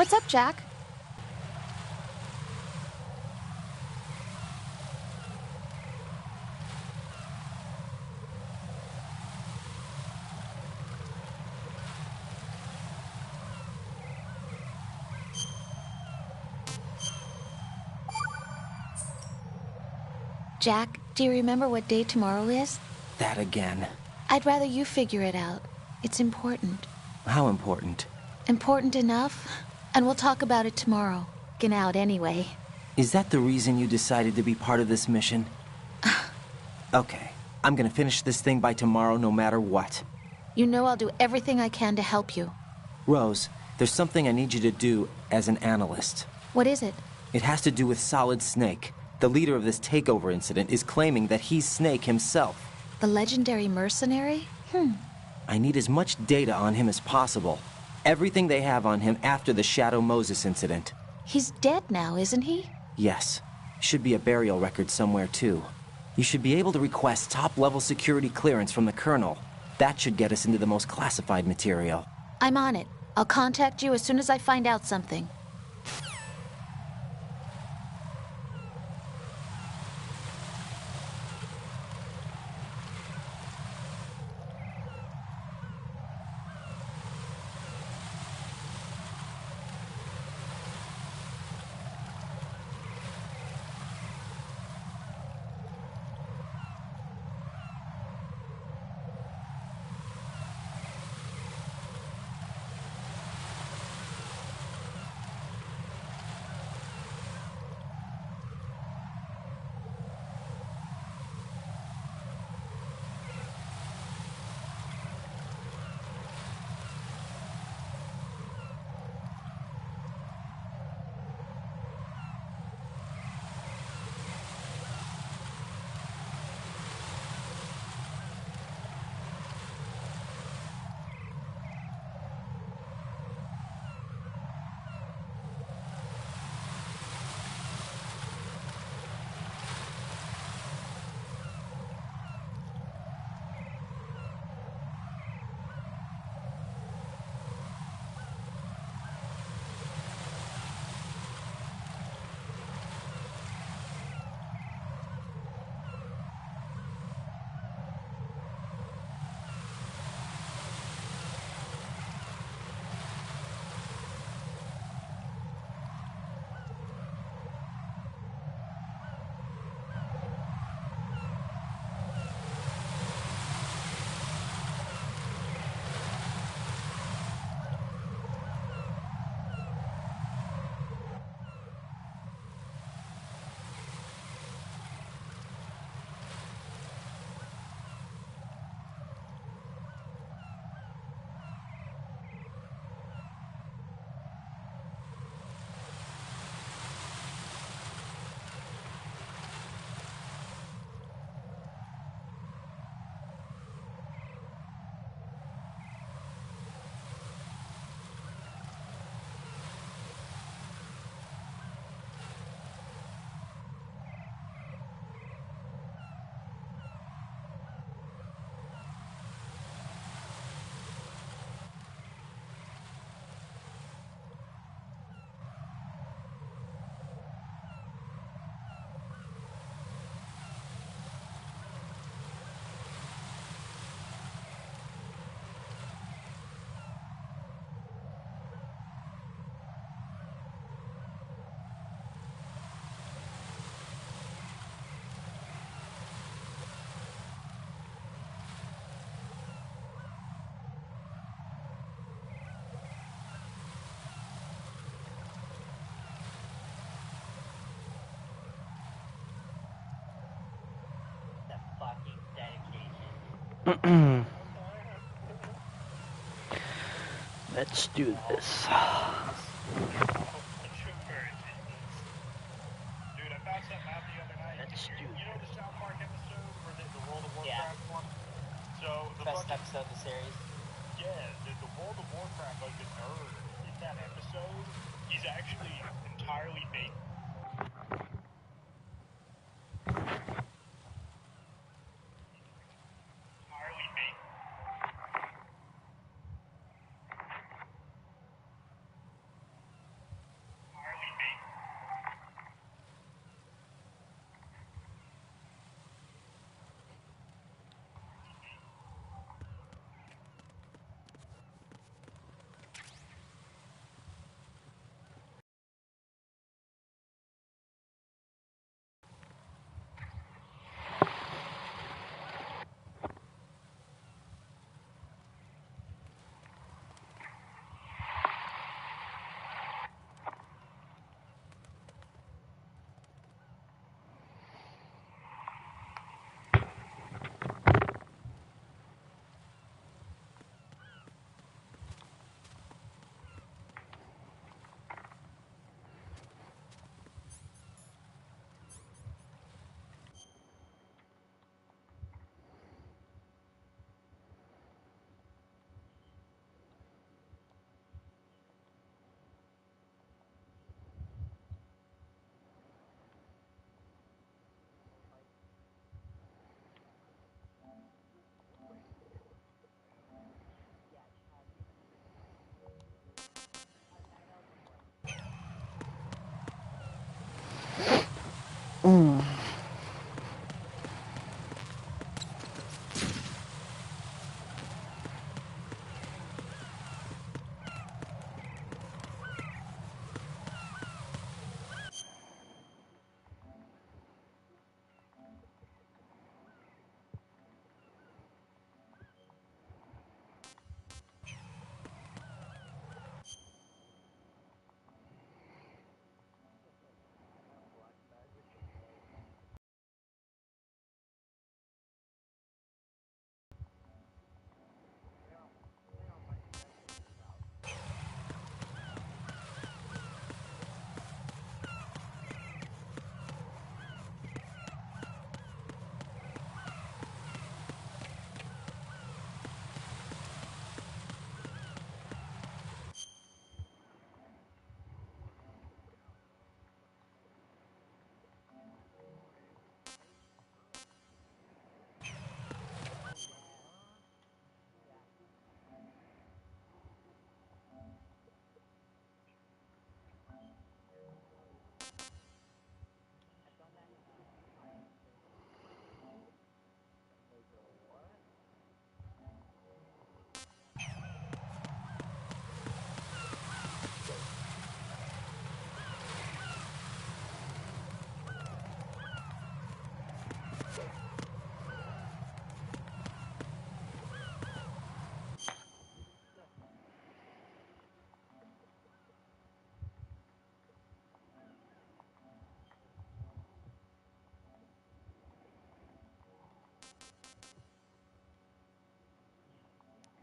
What's up, Jack? Jack, do you remember what day tomorrow is? That again. I'd rather you figure it out. It's important. How important? Important enough? And we'll talk about it tomorrow. Get out anyway. Is that the reason you decided to be part of this mission? Okay, I'm gonna finish this thing by tomorrow no matter what. You know I'll do everything I can to help you. Rose, there's something I need you to do as an analyst. What is it? It has to do with Solid Snake. The leader of this takeover incident is claiming that he's Snake himself. The legendary mercenary? I need as much data on him as possible. Everything they have on him after the Shadow Moses incident. He's dead now, isn't he? Yes. Should be a burial record somewhere, too. You should be able to request top-level security clearance from the Colonel. That should get us into the most classified material. I'm on it. I'll contact you as soon as I find out something. Let's do this. Let's do You know the South Park episode where the World of Warcraft one? So the Best fucking, episode of the series. yeah, the World of Warcraft, like the nerd in that episode, he's actually entirely based. Entirely based.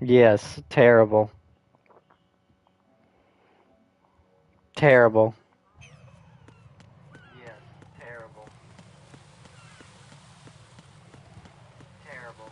Yes, terrible. Terrible. Yes, terrible. Terrible.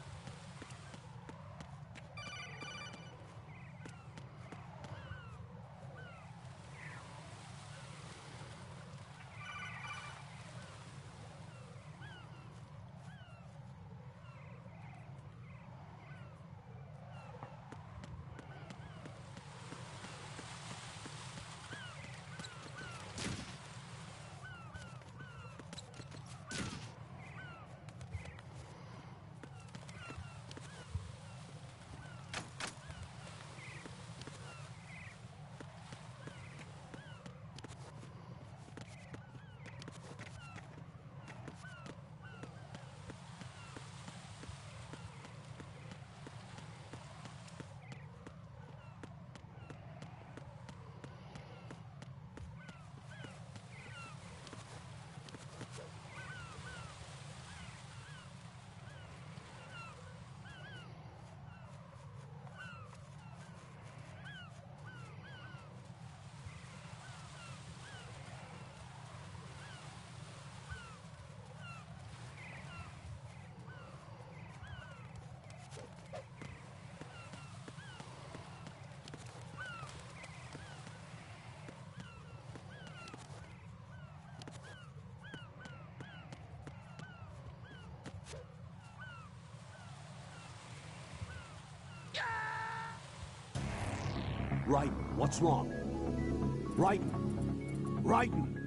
Raiden, what's wrong? Raiden! Raiden!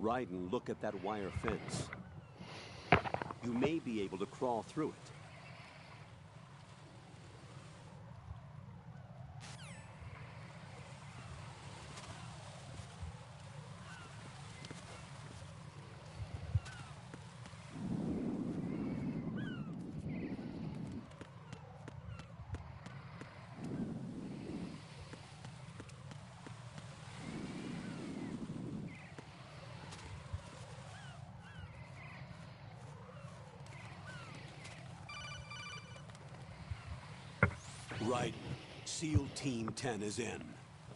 Raiden, look at that wire fence. You may be able to crawl through it. Right. SEAL Team 10 is in.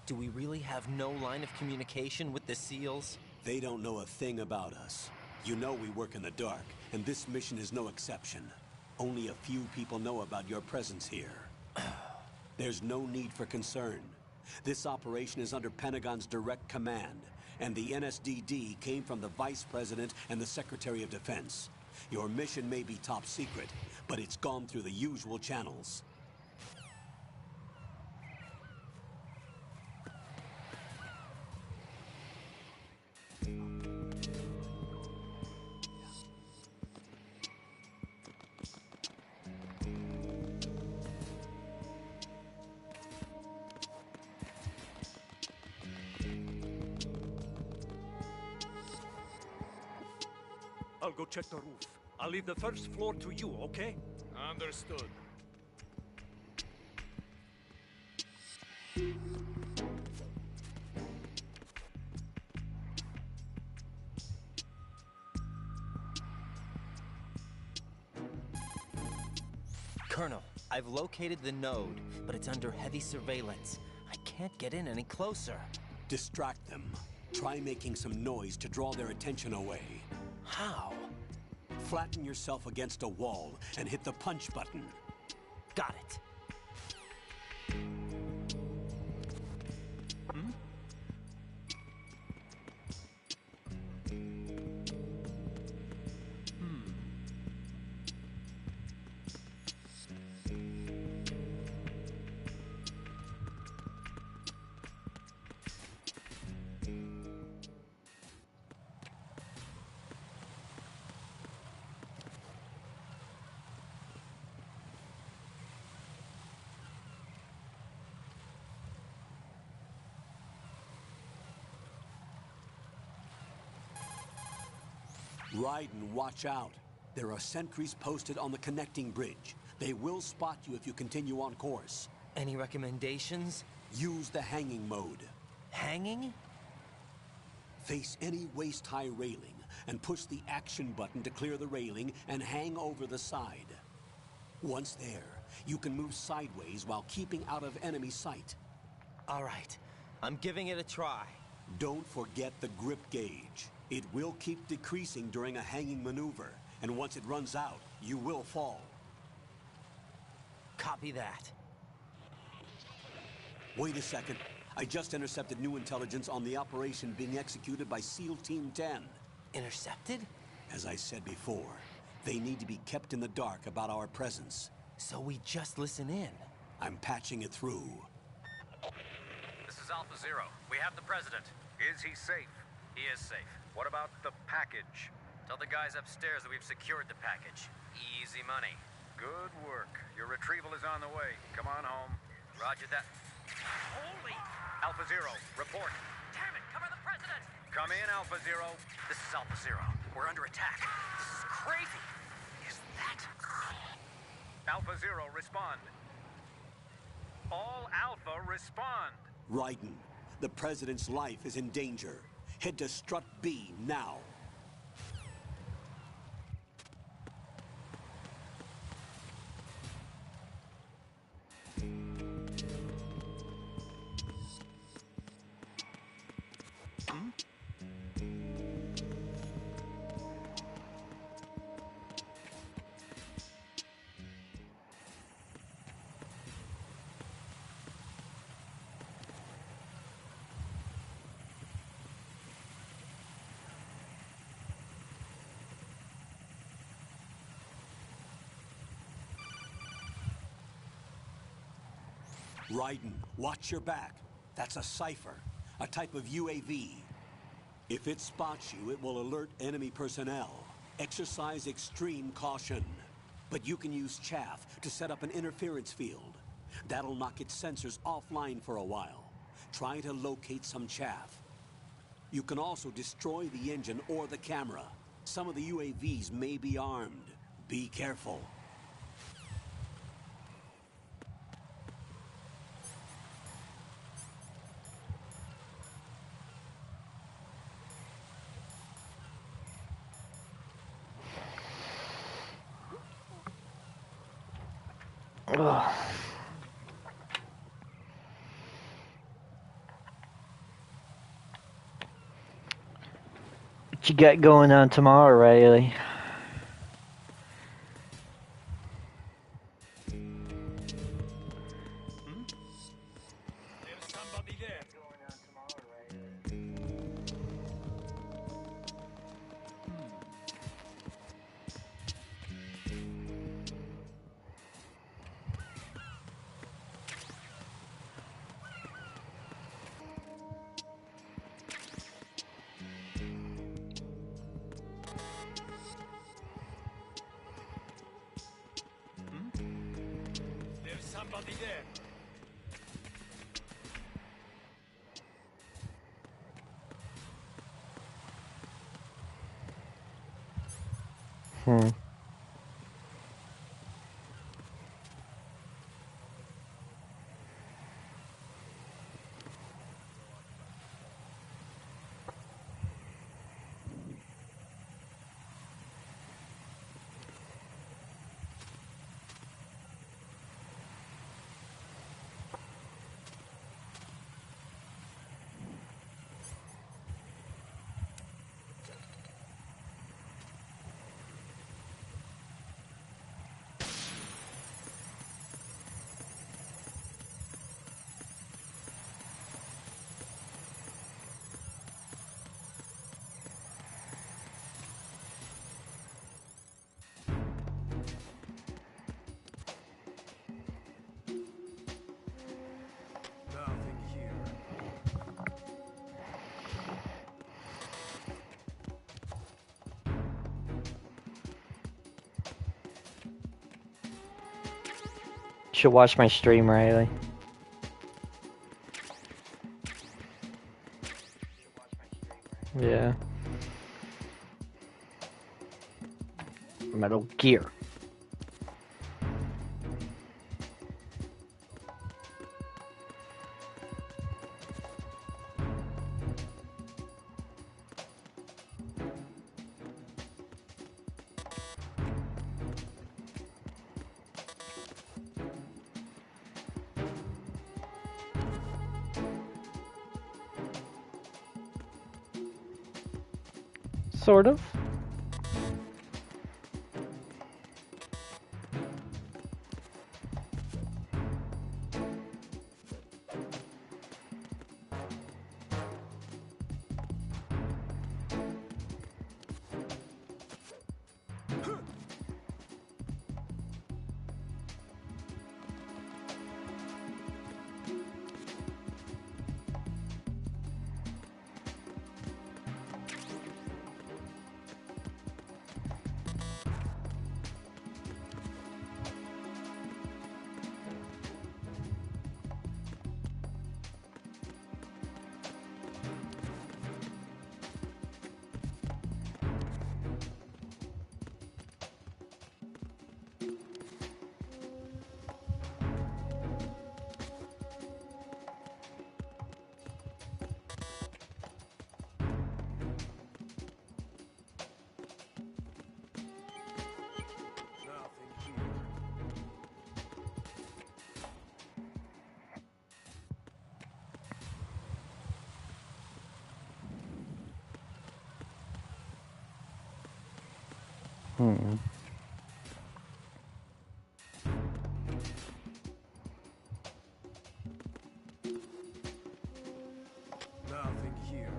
Do we really have no line of communication with the SEALs? They don't know a thing about us. You know we work in the dark, and this mission is no exception. Only a few people know about your presence here. There's no need for concern. This operation is under Pentagon's direct command, and the NSDD came from the Vice President and the Secretary of Defense. Your mission may be top secret, but it's gone through the usual channels. I'll go check the roof. I'll leave the first floor to you, okay? Understood. Colonel, I've located the node, but it's under heavy surveillance. I can't get in any closer. Distract them. Try making some noise to draw their attention away. How? Flatten yourself against a wall and hit the punch button. Got it. RAIDEN, watch out. There are sentries posted on the connecting bridge. They will spot you if you continue on course. Any recommendations? Use the hanging mode. Hanging? Face any waist-high railing and push the action button to clear the railing and hang over the side. Once there, you can move sideways while keeping out of enemy sight. All right, I'm giving it a try. Don't forget the grip gauge. It will keep decreasing during a hanging maneuver, and once it runs out, you will fall. Copy that. Wait a second. I just intercepted new intelligence on the operation being executed by SEAL Team 10. Intercepted? As I said before, they need to be kept in the dark about our presence. So we just listen in. I'm patching it through. This is Alpha Zero. We have the president. Is he safe? He is safe. What about the package? Tell the guys upstairs that we've secured the package. Easy money. Good work. Your retrieval is on the way. Come on home. Roger that. Holy! Alpha Zero, report. Damn it, cover the president! Come in, Alpha Zero. This is Alpha Zero. We're under attack. This is crazy. Is that... Alpha Zero, respond. All Alpha, respond. RAIDEN, the President's life is in danger. Head to Strut B now. RAIDEN, watch your back. That's a cipher, a type of UAV. If it spots you, it will alert enemy personnel. Exercise extreme caution. But you can use chaff to set up an interference field. That'll knock its sensors offline for a while. Try to locate some chaff. You can also destroy the engine or the camera. Some of the UAVs may be armed. Be careful. Ugh. What you got going on tomorrow, Riley? There's somebody there. There's somebody there. Nothing here. Should watch my stream, Riley. Yeah. Metal Gear. Sort of. Nothing here.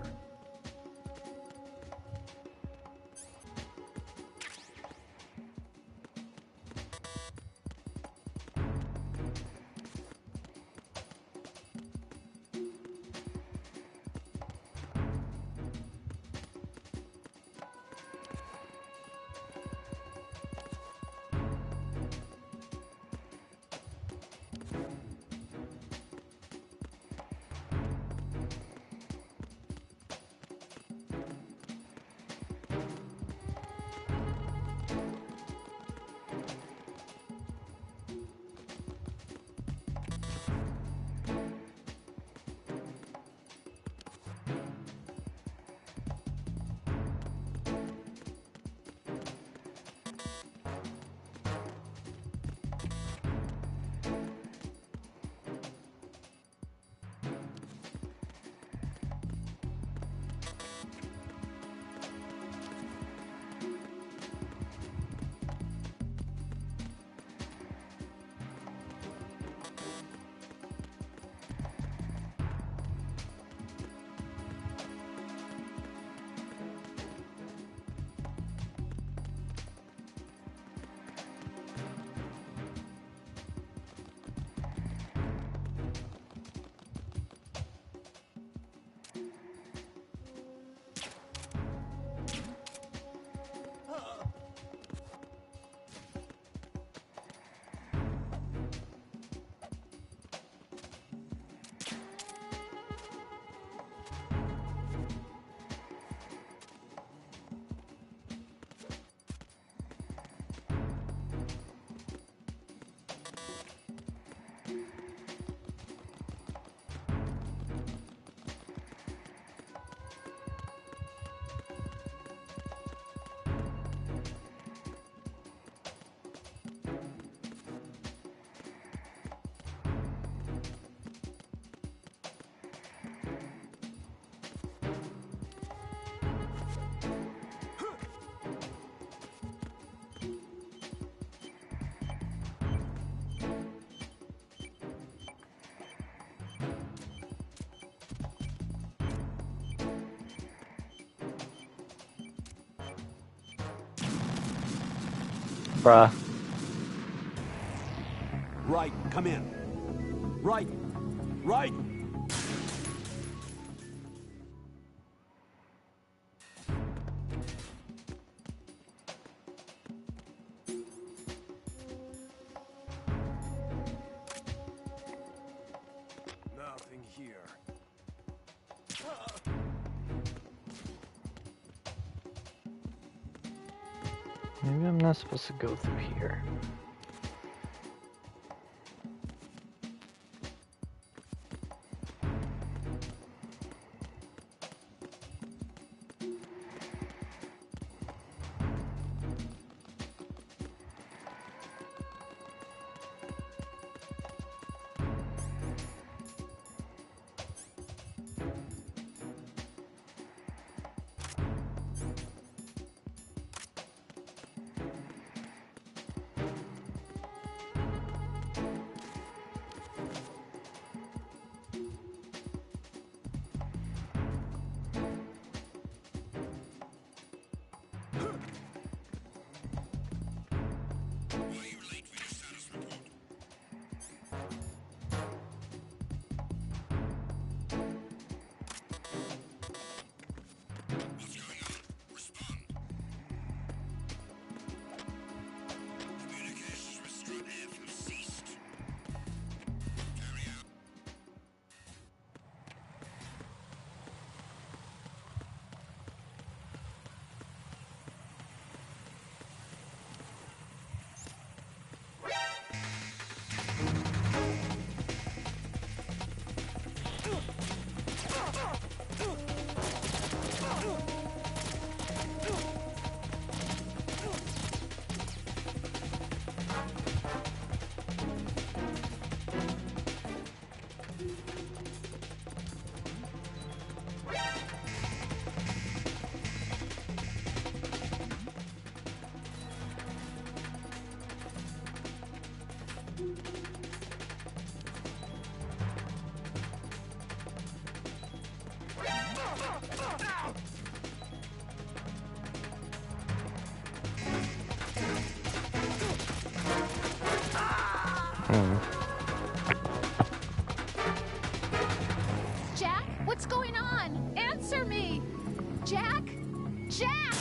Bruh. Raiden, come in. Raiden! Raiden! Nothing here. Maybe I'm not supposed to go through here. Jack, what's going on? Answer me! Jack? Jack!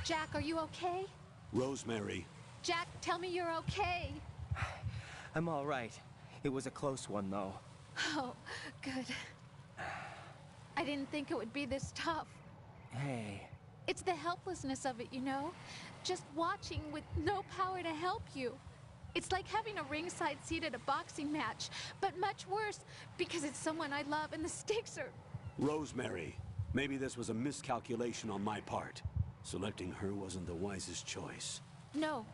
Jack, are you okay? Rosemary, Jack, tell me you're okay. I'm all right. It was a close one, though. Oh, good. I didn't think it would be this tough. Hey. It's the helplessness of it, you know? Just watching with no power to help you. It's like having a ringside seat at a boxing match, but much worse because it's someone I love and the stakes are... Rosemary, maybe this was a miscalculation on my part. Selecting her wasn't the wisest choice. No.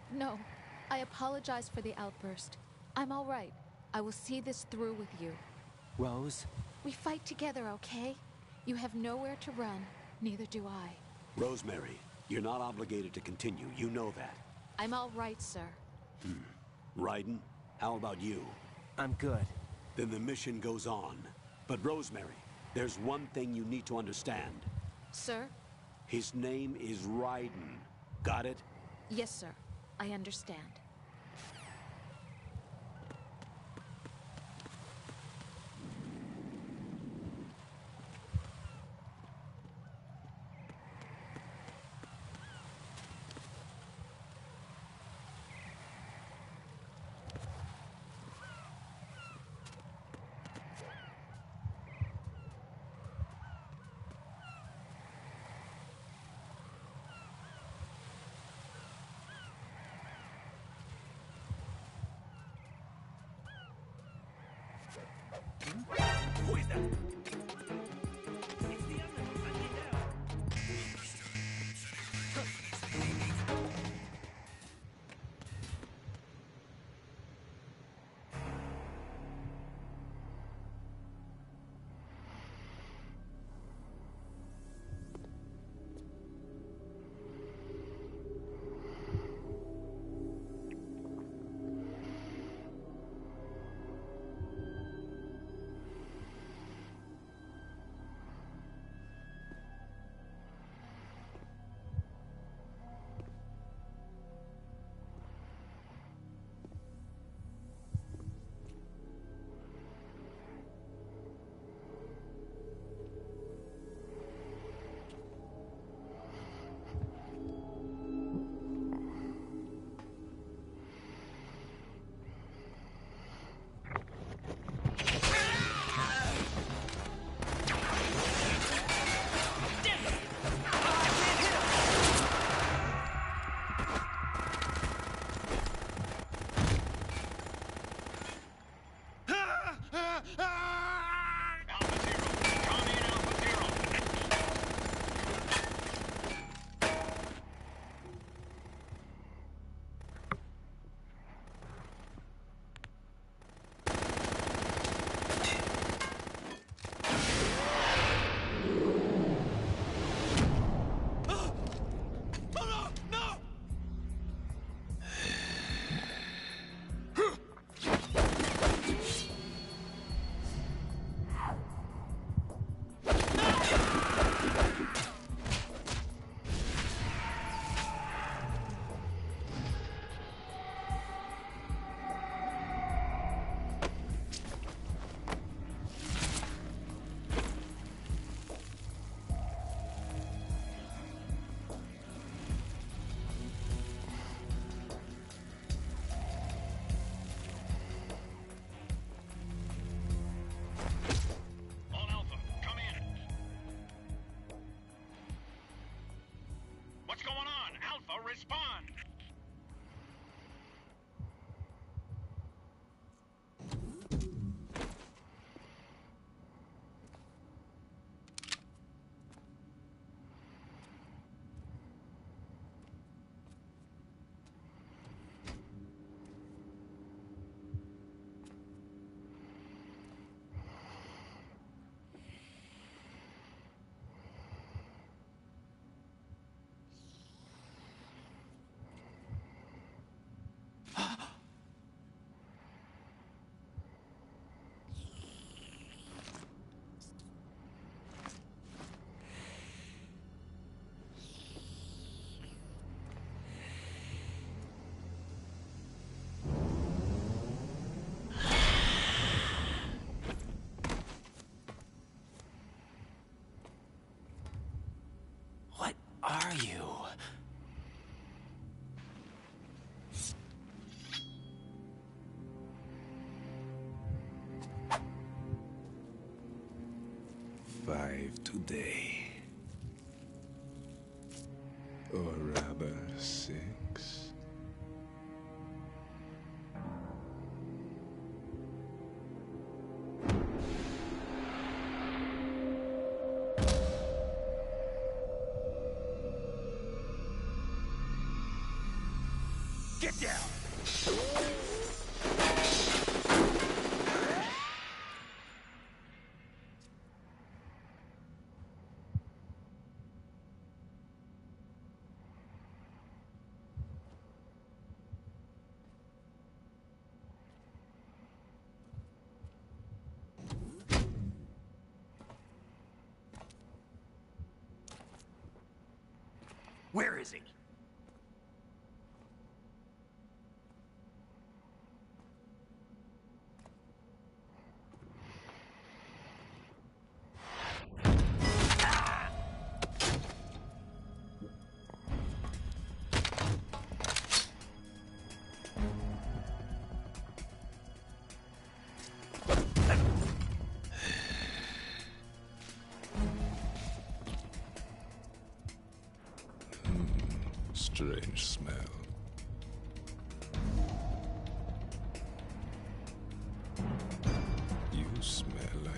I apologize for the outburst. I'm all right. I will see this through with you. Rose? We fight together, okay? You have nowhere to run. Neither do I. Rosemary, you're not obligated to continue. You know that. I'm all right, sir. Raiden, how about you? I'm good. Then the mission goes on. But Rosemary, there's one thing you need to understand. Sir? His name is Raiden. Got it? Yes, sir. I understand. Who is that? Alpha Zero, come in, Alpha Zero. What's going on? Alpha, respond! What are you? Five today. Or rather, 6. Get down! Where is he? Strange smell. You smell like...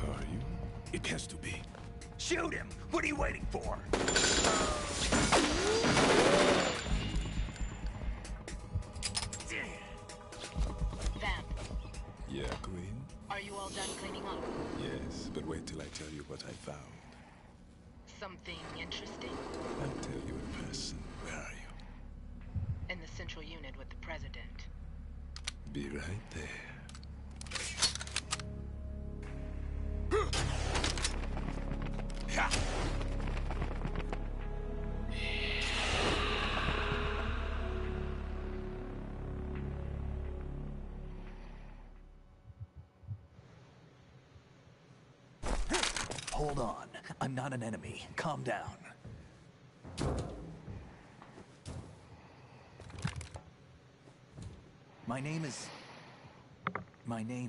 Are you? It has to be. Shoot him! What are you waiting for? Vamp, Yeah, Queen? are you all done cleaning up? Yes, but wait till I tell you what I found. Something interesting? I'll tell you in person. Where are you? In the central unit with the president. Be right there. Hold on. I'm not an enemy. Calm down. My name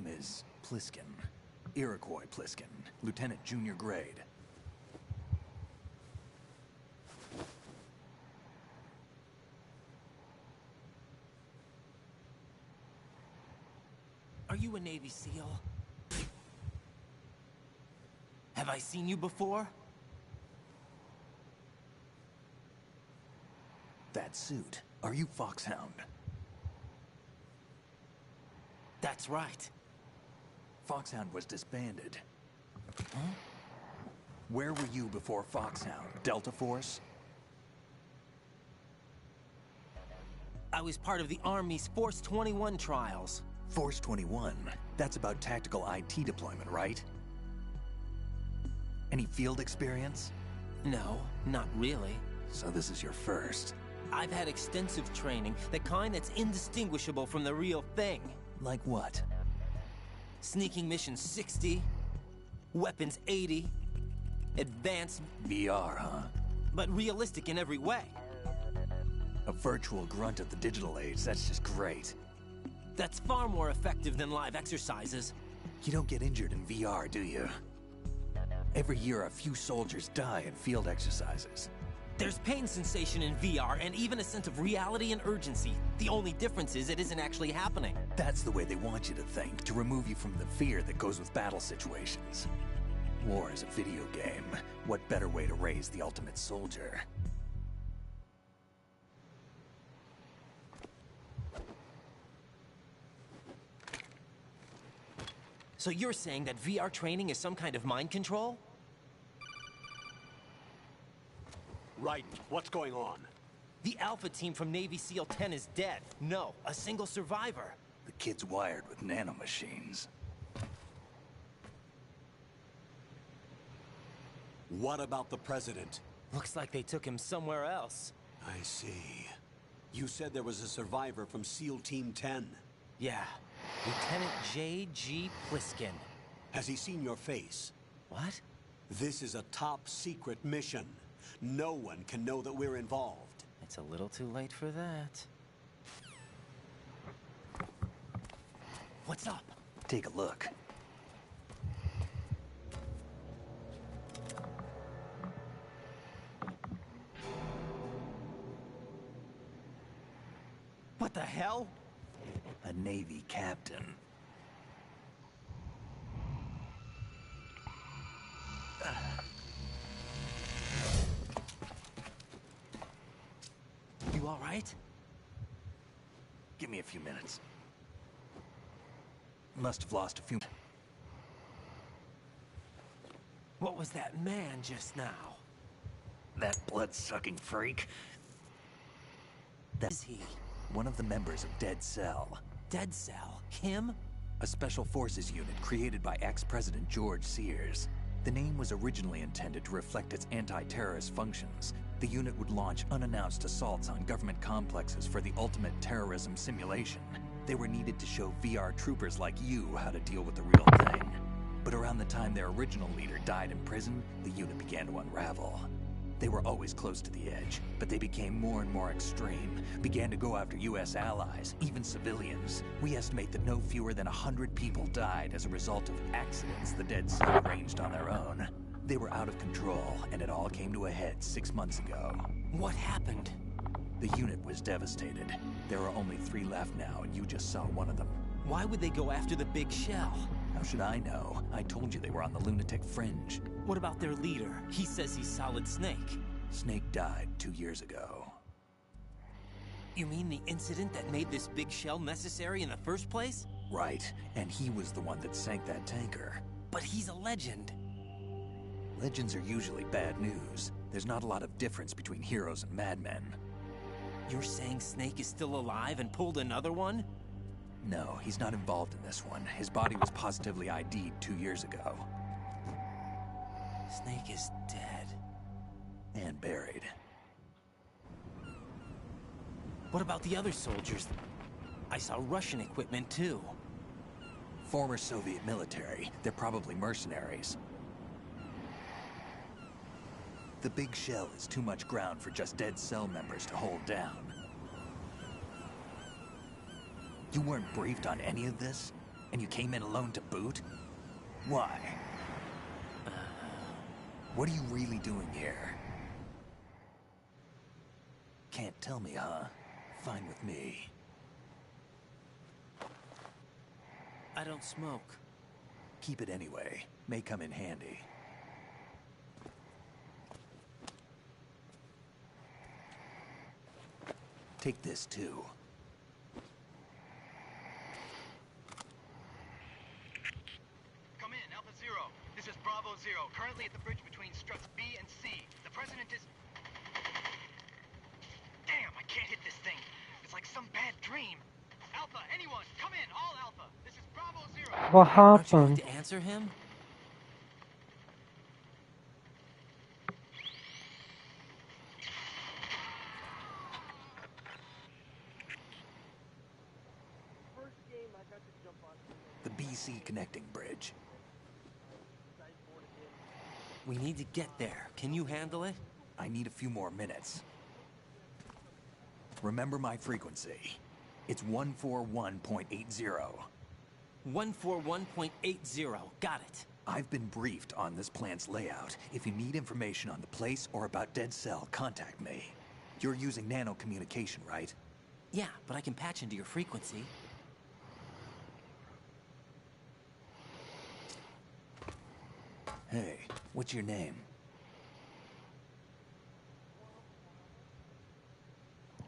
is Pliskin. Iroquois Pliskin. Lieutenant Junior Grade. Are you a Navy SEAL? Have I seen you before? That suit. Are you Foxhound? That's right. Foxhound was disbanded. Huh? Where were you before Foxhound? Delta Force? I was part of the Army's Force 21 trials. Force 21? That's about tactical IT deployment, right? Any field experience? No, not really. So this is your first. I've had extensive training, the kind that's indistinguishable from the real thing. Like what? Sneaking mission 60, weapons 80, advanced... VR, huh? But realistic in every way. A virtual grunt of the digital age, that's just great. That's far more effective than live exercises. You don't get injured in VR, do you? Every year, a few soldiers die in field exercises. There's pain sensation in VR and even a sense of reality and urgency. The only difference is it isn't actually happening. That's the way they want you to think, to remove you from the fear that goes with battle situations. War is a video game. What better way to raise the ultimate soldier? So you're saying that VR training is some kind of mind control? Raiden, what's going on? The Alpha team from Navy SEAL 10 is dead. No, a single survivor. The kid's wired with nanomachines. What about the President? Looks like they took him somewhere else. I see. You said there was a survivor from SEAL Team 10. Yeah, Lieutenant J.G. Pliskin. Has he seen your face? What? This is a top secret mission. No one can know that we're involved. It's a little too late for that. What's up? Take a look. What the hell? A Navy captain. You all right? Give me a few minutes. Must have lost a few... What was that man just now? That blood-sucking freak? That is he. One of the members of Dead Cell. Dead Cell? Him? A special forces unit created by ex-President George Sears. The name was originally intended to reflect its anti-terrorist functions. The unit would launch unannounced assaults on government complexes for the ultimate terrorism simulation. They were needed to show VR troopers like you how to deal with the real thing. But around the time their original leader died in prison, the unit began to unravel. They were always close to the edge, but they became more and more extreme, began to go after U.S. allies, even civilians. We estimate that no fewer than 100 people died as a result of accidents the Dead Cell arranged on their own. They were out of control, and it all came to a head 6 months ago. What happened? The unit was devastated. There are only 3 left now, and you just saw one of them. Why would they go after the big shell? How should I know? I told you they were on the lunatic fringe. What about their leader? He says he's Solid Snake. Snake died 2 years ago. You mean the incident that made this big shell necessary in the first place? Right, and he was the one that sank that tanker. But he's a legend. Legends are usually bad news. There's not a lot of difference between heroes and madmen. You're saying Snake is still alive and pulled another one? No, he's not involved in this one. His body was positively ID'd 2 years ago. Snake is dead. And buried. What about the other soldiers? I saw Russian equipment too. Former Soviet military. They're probably mercenaries. The big shell is too much ground for just Dead Cell members to hold down. You weren't briefed on any of this? And you came in alone to boot? Why? What are you really doing here? Can't tell me, huh? Fine with me. I don't smoke. Keep it anyway. May come in handy. Take this too. Come in, Alpha Zero. This is Bravo Zero, currently at the bridge between struts B and C. The president is... Damn, I can't hit this thing. It's like some bad dream. Alpha, anyone, come in, all Alpha. This is Bravo Zero. What Aren't you going happened? to answer him? The BC connecting bridge. We need to get there. Can you handle it? I need a few more minutes. Remember my frequency. It's 141.80. 141.80. Got it. I've been briefed on this plant's layout. If you need information on the place or about Dead Cell, contact me. You're using nano communication, right? Yeah, but I can patch into your frequency. Hey, what's your name?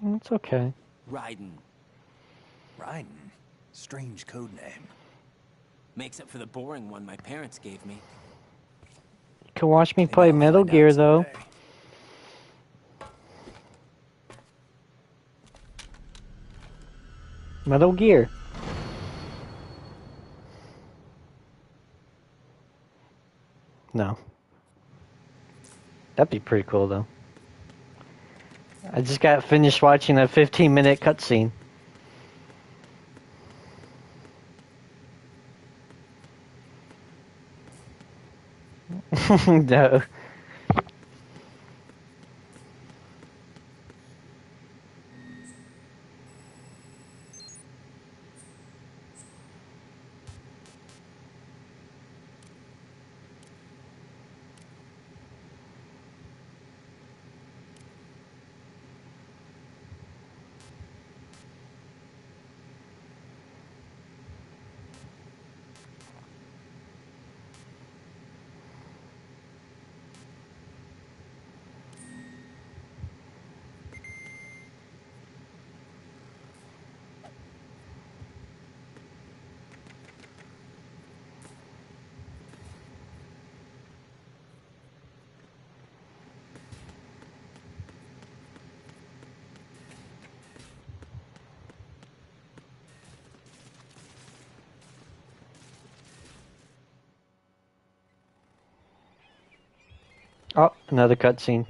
It's okay. RAIDEN. RAIDEN? Strange code name. Makes up for the boring one my parents gave me. You can watch me Maybe play I'll Metal find out Gear though. someday. Metal Gear. No. That'd be pretty cool though. I just got finished watching a 15-minute cutscene. No. Oh, another cutscene.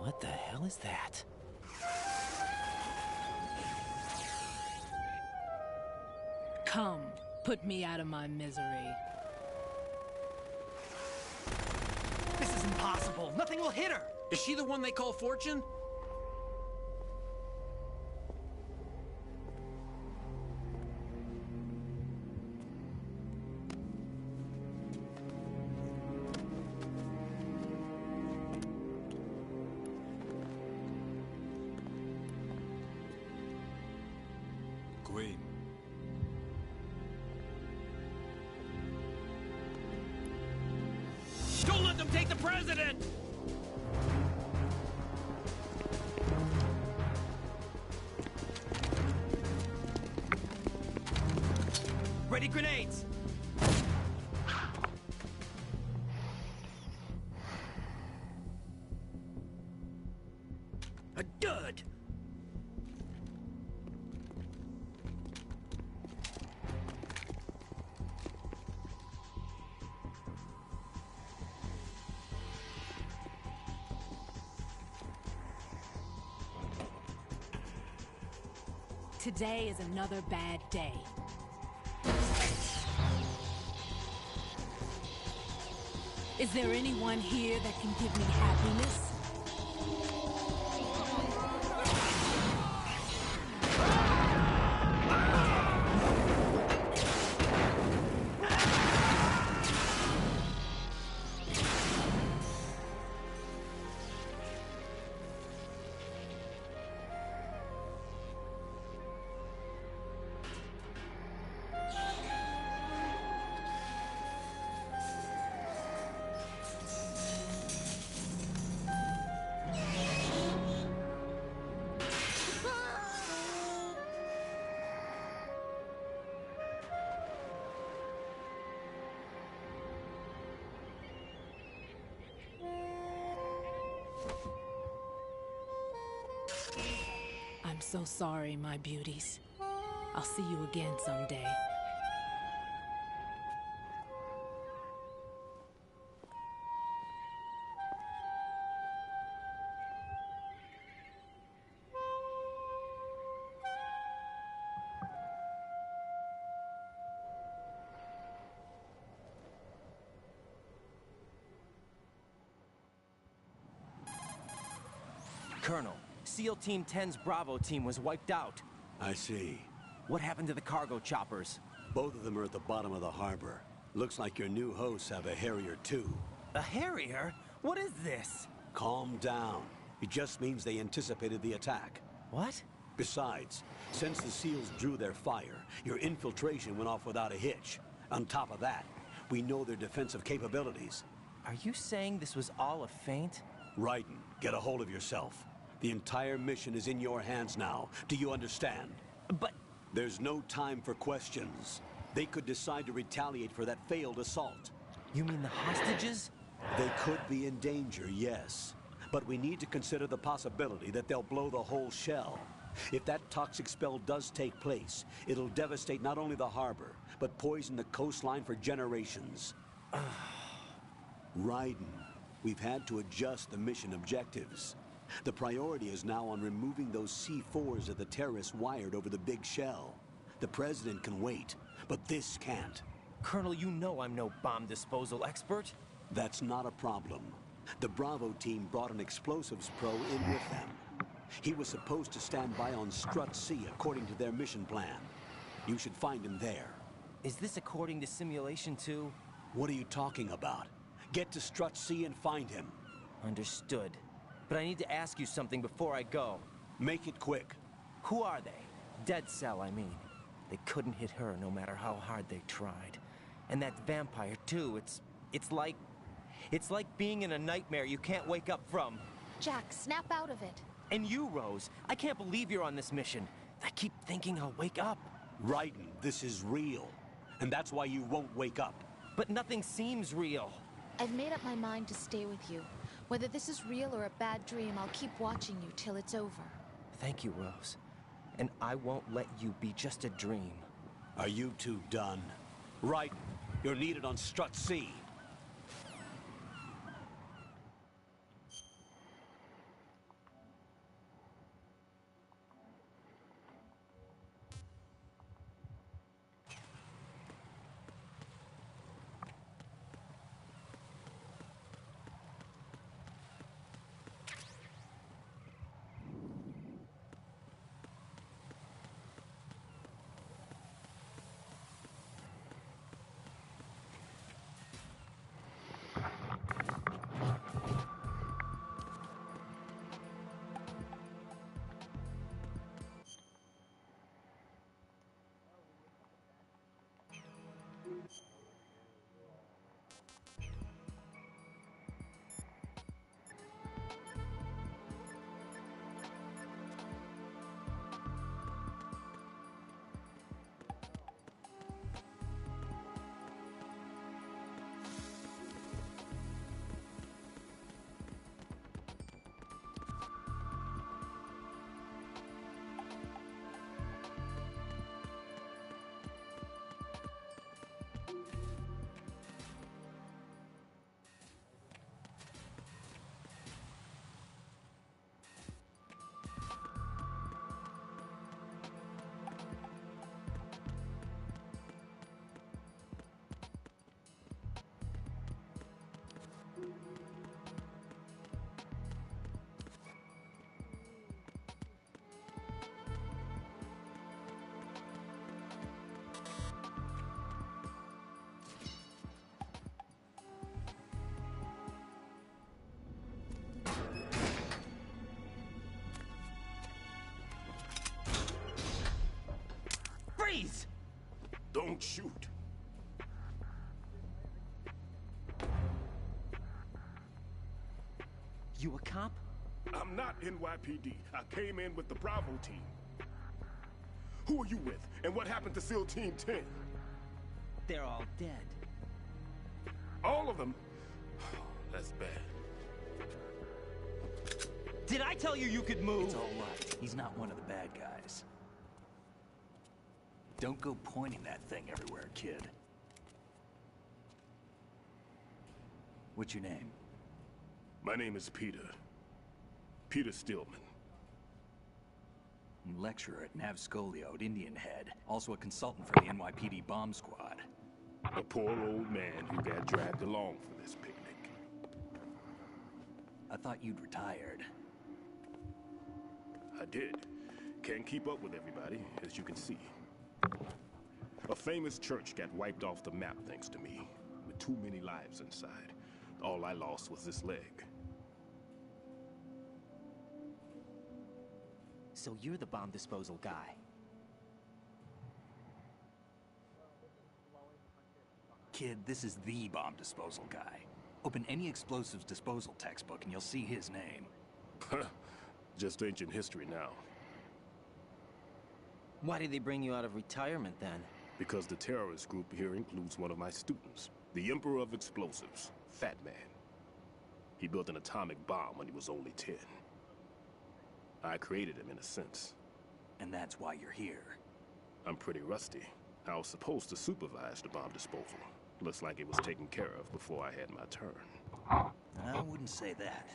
What the hell is that? Come, put me out of my misery. This is impossible. Nothing will hit her. Is she the one they call Fortune? Queen. Don't let them take the president! Ready grenades. A dud! Today is another bad day. Is there anyone here that can give me happiness? I'm so sorry, my beauties. I'll see you again someday. Colonel, SEAL Team 10's Bravo team was wiped out. I see. What happened to the cargo choppers? Both of them are at the bottom of the harbor. Looks like your new hosts have a Harrier too. A Harrier? What is this? Calm down. It just means they anticipated the attack. What? Besides, since the SEALs drew their fire, your infiltration went off without a hitch. On top of that, we know their defensive capabilities. Are you saying this was all a feint? Raiden, get a hold of yourself. The entire mission is in your hands now. Do you understand? But... There's no time for questions. They could decide to retaliate for that failed assault. You mean the hostages? They could be in danger, yes. But we need to consider the possibility that they'll blow the whole shell. If that toxic spell does take place, it'll devastate not only the harbor, but poison the coastline for generations. Raiden, we've had to adjust the mission objectives. The priority is now on removing those C4s that the terrorists wired over the big shell. The President can wait, but this can't. Colonel, you know I'm no bomb disposal expert. That's not a problem. The Bravo team brought an explosives pro in with them. He was supposed to stand by on Strut C according to their mission plan. You should find him there. Is this according to Simulation 2? What are you talking about? Get to Strut C and find him. Understood. But I need to ask you something before I go. Make it quick. Who are they? Dead Cell, I mean. They couldn't hit her no matter how hard they tried. And that vampire, too, it's like being in a nightmare you can't wake up from. Jack, snap out of it. And you, Rose, I can't believe you're on this mission. I keep thinking I'll wake up. Raiden, this is real. And that's why you won't wake up. But nothing seems real. I've made up my mind to stay with you. Whether this is real or a bad dream, I'll keep watching you till it's over. Thank you, Rose. And I won't let you be just a dream. Are you two done? Raiden, you're needed on Strut C. Don't shoot. You a cop? I'm not NYPD. I came in with the Bravo team. Who are you with? And what happened to SEAL Team 10? They're all dead. All of them? That's bad. Did I tell you you could move? It's all right. He's not one of the bad guys. Don't go pointing that thing everywhere, kid. What's your name? My name is Peter. Peter Stillman. Lecturer at Nav Scolio at Indian Head. Also a consultant for the NYPD bomb squad. A poor old man who got dragged along for this picnic. I thought you'd retired. I did. Can't keep up with everybody, as you can see. A famous church got wiped off the map thanks to me, with too many lives inside. All I lost was this leg. So you're the bomb disposal guy. Kid, this is the bomb disposal guy. Open any explosives disposal textbook and you'll see his name. Just ancient history now. Why did they bring you out of retirement then? Because the terrorist group here includes one of my students, the Emperor of Explosives, Fat Man. He built an atomic bomb when he was only 10. I created him in a sense. And that's why you're here. I'm pretty rusty. I was supposed to supervise the bomb disposal. Looks like it was taken care of before I had my turn. I wouldn't say that.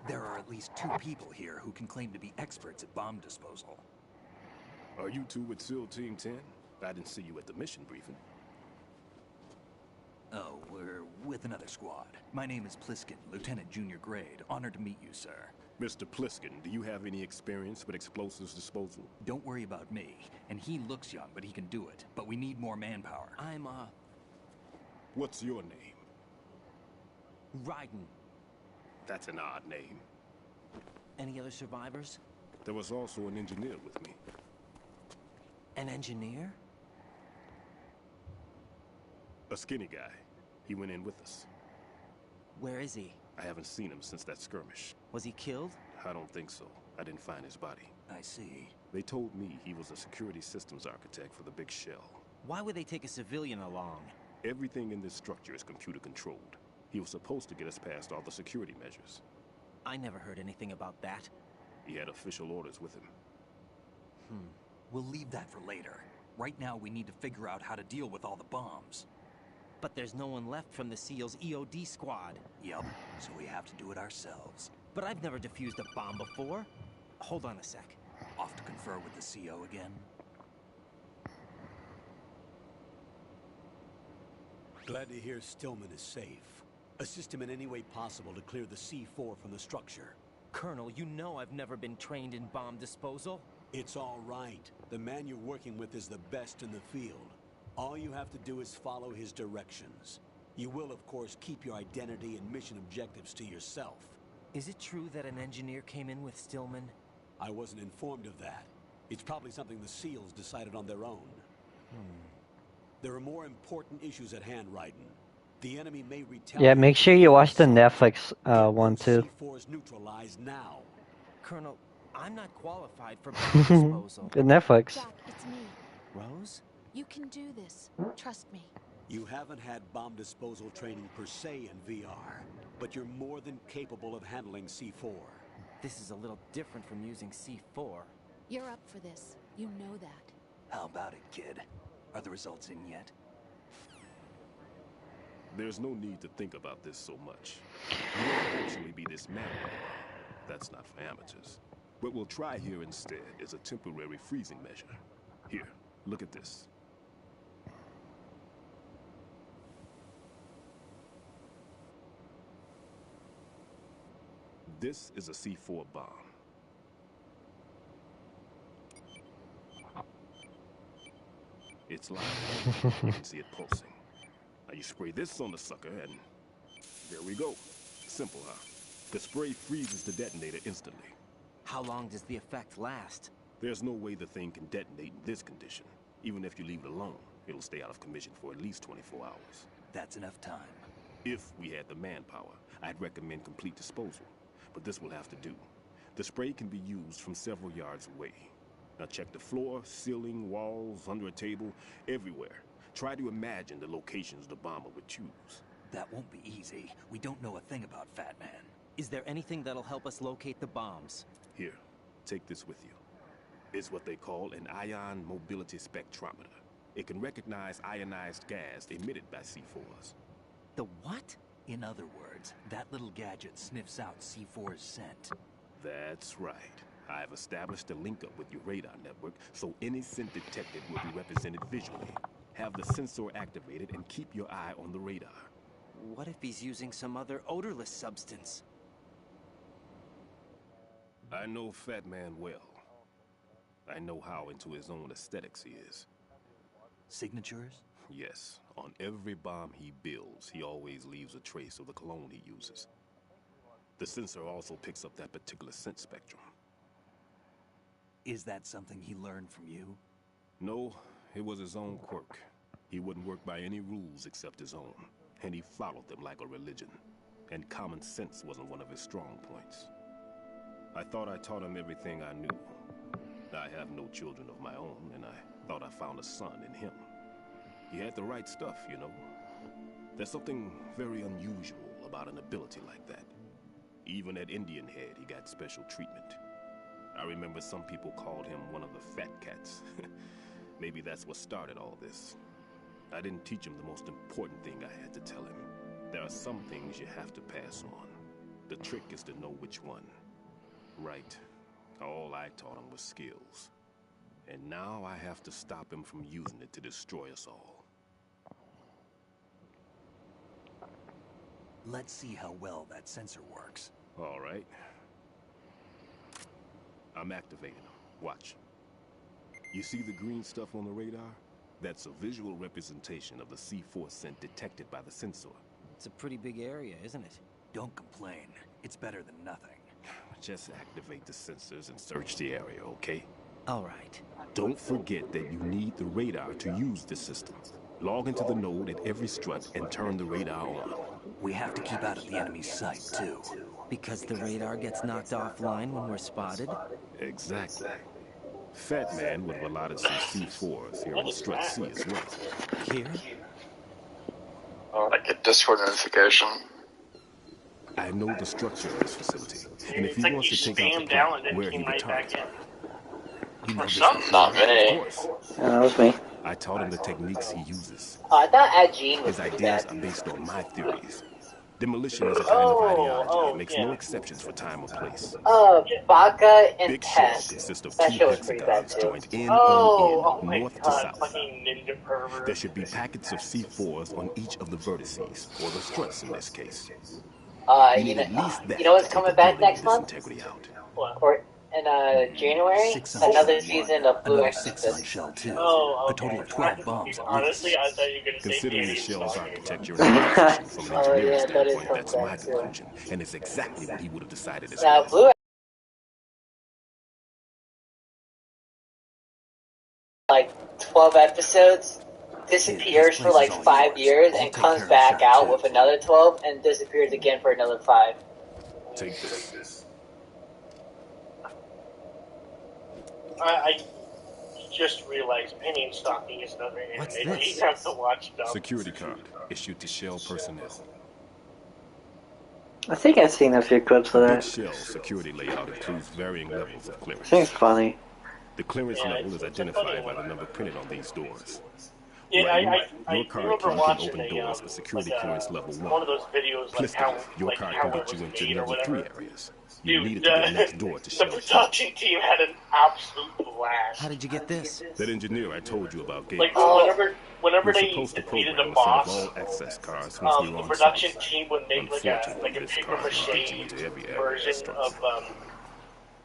There are at least 2 people here who can claim to be experts at bomb disposal. Are you two with SEAL Team 10? I didn't see you at the mission briefing. Oh, we're with another squad. My name is Pliskin, Lieutenant Junior Grade. Honored to meet you, sir. Mr. Pliskin, do you have any experience with explosives disposal? Don't worry about me. And he looks young, but he can do it. But we need more manpower. What's your name? RAIDEN. That's an odd name. Any other survivors? There was also an engineer with me. An engineer? A skinny guy. He went in with us. Where is he? I haven't seen him since that skirmish. Was he killed? I don't think so. I didn't find his body. I see. They told me he was a security systems architect for the big shell. Why would they take a civilian along? Everything in this structure is computer controlled. He was supposed to get us past all the security measures. I never heard anything about that. He had official orders with him. We'll leave that for later. Right now, we need to figure out how to deal with all the bombs. But there's no one left from the SEAL's EOD squad. Yup, so we have to do it ourselves. But I've never defused a bomb before. Hold on a sec. Off to confer with the CO again? Glad to hear Stillman is safe. Assist him in any way possible to clear the C4 from the structure. Colonel, you know I've never been trained in bomb disposal. It's all right. The man you're working with is the best in the field. All you have to do is follow his directions. You will, of course, keep your identity and mission objectives to yourself. Is it true that an engineer came in with Stillman? I wasn't informed of that. It's probably something the SEALs decided on their own. There are more important issues at hand, Raiden. The enemy may retaliate. Yeah, make sure you watch the Netflix one too. C4 is neutralized now. Colonel, I'm not qualified for bomb disposal. The Netflix. Jack, it's me. Rose? You can do this. Trust me. You haven't had bomb disposal training per se in VR, but you're more than capable of handling C4. This is a little different from using C4. You're up for this. You know that. How about it, kid? Are the results in yet? There's no need to think about this so much. You won't actually be this man. That's not for amateurs. What we'll try here instead is a temporary freezing measure. Here, look at this. This is a C4 bomb. It's live. You can see it pulsing. Now you spray this on the sucker and there we go. Simple, huh? The spray freezes the detonator instantly. How long does the effect last? There's no way the thing can detonate in this condition. Even if you leave it alone, it'll stay out of commission for at least 24 hours. That's enough time. If we had the manpower, I'd recommend complete disposal. But this will have to do. The spray can be used from several yards away. Now check the floor, ceiling, walls, under a table, everywhere. Try to imagine the locations the bomber would choose. That won't be easy. We don't know a thing about Fat Man. Is there anything that'll help us locate the bombs? Here, take this with you. It's what they call an ion mobility spectrometer. It can recognize ionized gas emitted by C4s. The what? In other words, that little gadget sniffs out C4's scent. That's right. I've established a link up with your radar network, so any scent detected will be represented visually. Have the sensor activated and keep your eye on the radar. What if he's using some other odorless substance? I know Fat Man well. I know how into his own aesthetics he is. Signatures? Yes. On every bomb he builds, he always leaves a trace of the cologne he uses. The sensor also picks up that particular scent spectrum. Is that something he learned from you? No, it was his own quirk. He wouldn't work by any rules except his own, and he followed them like a religion. And common sense wasn't one of his strong points. I thought I taught him everything I knew. I have no children of my own, and I thought I found a son in him. He had the right stuff, you know. There's something very unusual about an ability like that. Even at Indian Head, he got special treatment. I remember some people called him one of the fat cats. Maybe that's what started all this. I didn't teach him the most important thing I had to tell him. There are some things you have to pass on. The trick is to know which one. Right. All I taught him was skills. And now I have to stop him from using it to destroy us all. Let's see how well that sensor works. All right. I'm activating them. Watch. You see the green stuff on the radar? That's a visual representation of the C4 scent detected by the sensor. It's a pretty big area, isn't it? Don't complain. It's better than nothing. Just activate the sensors and search the area, okay? All right. Don't forget that you need the radar to use this system. Log into the node at every strut and turn the radar on. We have to keep out of the enemy's sight, too. Because the radar gets knocked offline when we're spotted? Exactly. Fat Man would have allotted some C4s here on strut C as well. Here? Oh, I get Discord notification. I know the structure of this facility, and if It's he like wants you to take out the spam down plan, and where then he came would right back target. in. You know Or this something. Not me. Of course. Yeah, that was me. I taught him the techniques he uses. I thought Ed Jean was His pretty ideas bad. are based on my theories. Demolition is a kind of ideology that makes no exceptions for time or place. Baka and Big shell Tess. consists of That two show was pretty bad hexagons too. joined in Oh on my in, north to god, south. fucking ninja pervert. There should be packets of C4s on each of the vertices, or the struts in this case. You need at least that you know what's to coming take the back building next month? disintegrity out. Or in January, 6 on another Shell season 1, of Blue another Exorcist. 6 on Shell 2. Oh, A total of 12 bombs. Honestly, I thought you were gonna say Considering the Alien shell's Stalker. architecture and composition from an Oh, engineering yeah, that is standpoint, that's something my too. conclusion. And it's exactly what he would have decided as Now, well. Blue like 12 episodes, disappears for like 5 years, and comes back out with another 12, and disappears again for another 5. Take this. I just realized penny stocking is another anime. What's that this? you have to watch. Dumb. Security card issued to Shell personnel. I think I've seen a few clips of Big that. Shell security layout includes varying levels of clearance. Seems funny. The clearance level is identified by the number printed on these doors. Yeah, Right. I Your card remember can watching open doors for security like, clearance level 1. one of those videos, like Listen, how your like card how can it get was you into made or level whatever. 3 areas. You Dude, needed to get next door to the Shell. production team had an absolute blast. How did you get this? That engineer I told you about gave Like us. whenever We're they supposed to defeated program the a boss, set of all access cards once we were the on production site. team would make like a Unfortunately, this paper card will get mache you into every area version struts.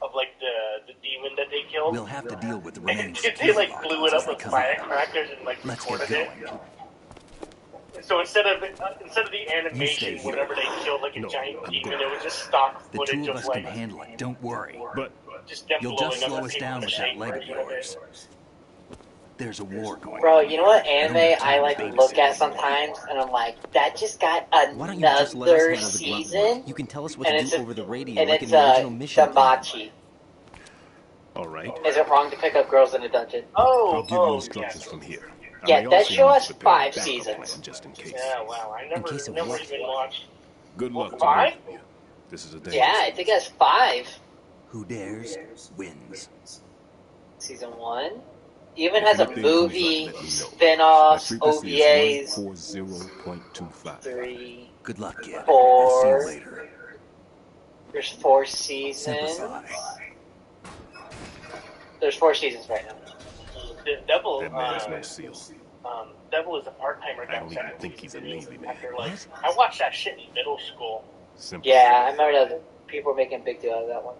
of like the demon that they killed. We'll have to deal with the remaining they security like lockouts blew it as up they with come out. firecrackers and like Let's recorded get it. going. So instead of the animation, here. whenever they killed like a No, giant I'm demon, good. it was just stock The footage two of of us like can handle it. Don't worry. But just them You'll blowing just up slow the us people down in the with that shape leg of version of it. yours. There's a war going Bro, on. you know what I don't anime have time I to like babysit look at anymore. sometimes, and I'm like, that just got Why don't you just let us another handle the grunt season, work? You can tell us what and to it's do over the radio and like in it's the original mission plan. Damachi. All right. Is it wrong to pick up girls in a dungeon? I'll give you instructions from here. I Yeah, may that also show need has to prepare a 5 backup seasons. plan just in case. Yeah, wow, I never even watched. Good luck to Five? both of you. This is a dangerous Yeah, I think it has 5. Who dares wins. Season 1. Even If has a anything comes up, movie, let me know. spin-offs, My frequency OVAs. is 140.25. 3. Good luck, kid. 4. I'll see you later. There's 4 seasons. There's 4 seasons right now. The Devil, That man has no seal. Devil is a part-timer. I don't even think he's a Navy man. After, like, I watched that shit in middle school. Simple. Yeah, I remember that people were making a big deal out of that one.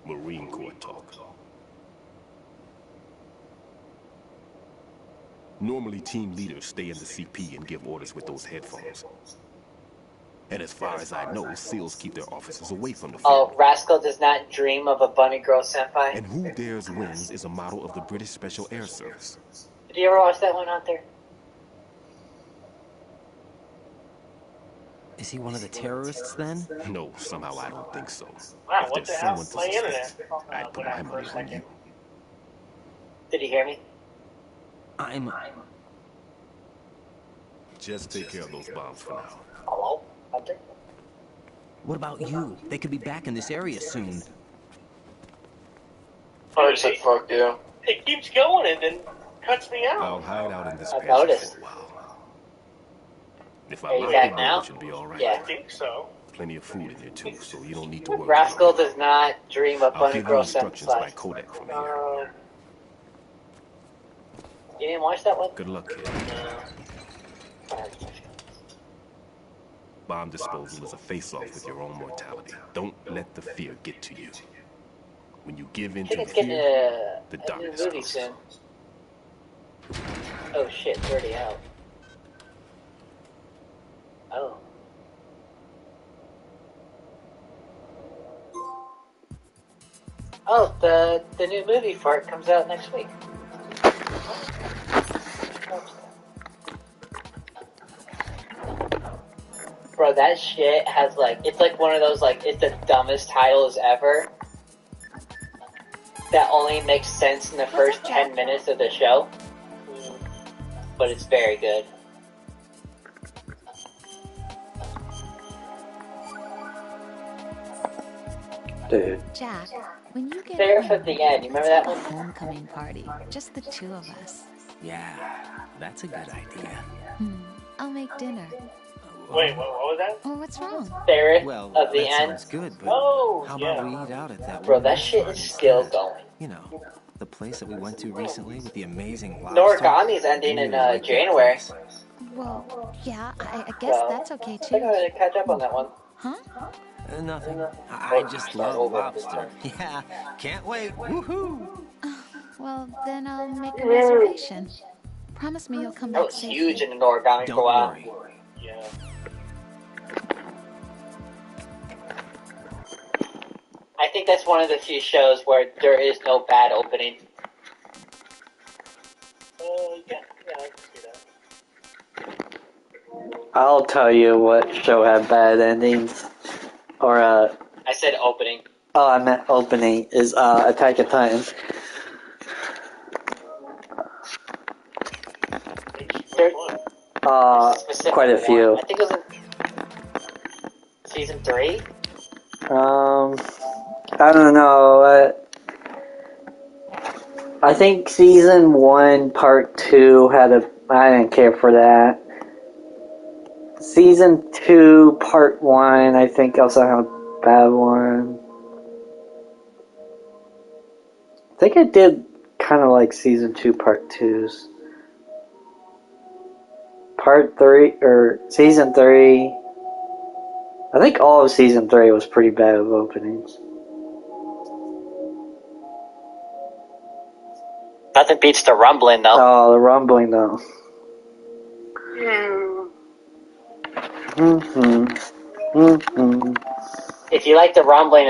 Marine Corps talk. Normally, team leaders stay in the CP and give orders with those headphones. And as far as I know, SEALs keep their officers away from the field. Oh, Rascal does not dream of a bunny girl senpai. And Who Dares Wins is a model of the British Special Air Service. Did you ever watch that one out there? Is he one of the terrorists then? No, somehow I don't think so. Wow, If what the there's hell? someone to My internet suspect, I'd put my money on you. Did you hear me? I'm... Just take care of those bombs for now. Hello? Hunter? What about you? They could be back in this area soon. I said fuck you. It keeps going and then cuts me out. I'll hide out in this I've pantry noticed. for a while. If Are I you lock back the now? door, it should be alright. Yeah. I think so. Plenty of food in there too, so you don't need to worry. Rascal does not dream of I'll bunny give you girl instructions by senpai. Kodak from here. You didn't watch that one? Good luck, kid. Bomb disposal is a face-off with your own mortality. Don't let the fear get to you. When you give in I to think the it's getting fear, the a new darkness movie comes. soon. Oh shit, it's already out. Oh. Oh, the new movie for it comes out next week. Bro, that shit has like, it's like one of those like, it's the dumbest titles ever. That only makes sense in the first 10 minutes of the show. But it's very good. Dude. Jack, when you get There home, at the end, you remember that one? homecoming party, just the 2 of us. Yeah, that's a good idea. I'll make dinner. Wait, what was that? Oh, what's wrong? There Well, of the that end. sounds good, but Oh, how yeah. about we eat out at that Bro, one that shit restaurant is still instead? going. You know, the place that we went to recently with the amazing lobster. Noragami's ending in Really like that January. place. Well, yeah, I guess So, that's okay I too. think I'm gonna catch up on that one. Huh? Nothing. I just love lobster. Yeah, can't wait. Woohoo! Well, then I'll make a reservation. Promise me you'll come That back was safely. huge in the Noragami for a Don't while. worry. Yeah. I think that's one of the few shows where there is no bad opening. Yeah, I can see that. I'll tell you what show had bad endings. Or, I said opening. oh, I meant opening, is, Attack of Titan. There, Quite a few. I think it was in season 3. I don't know. I think season 1, part 2 had I didn't care for that. Season 2, part 1, I think also had a bad one. I think I did kind of like season 2, part 2s. Part 3, or season 3. I think all of season 3 was pretty bad of openings. Nothing beats the rumbling though. Oh, the rumbling though. If you like the rumbling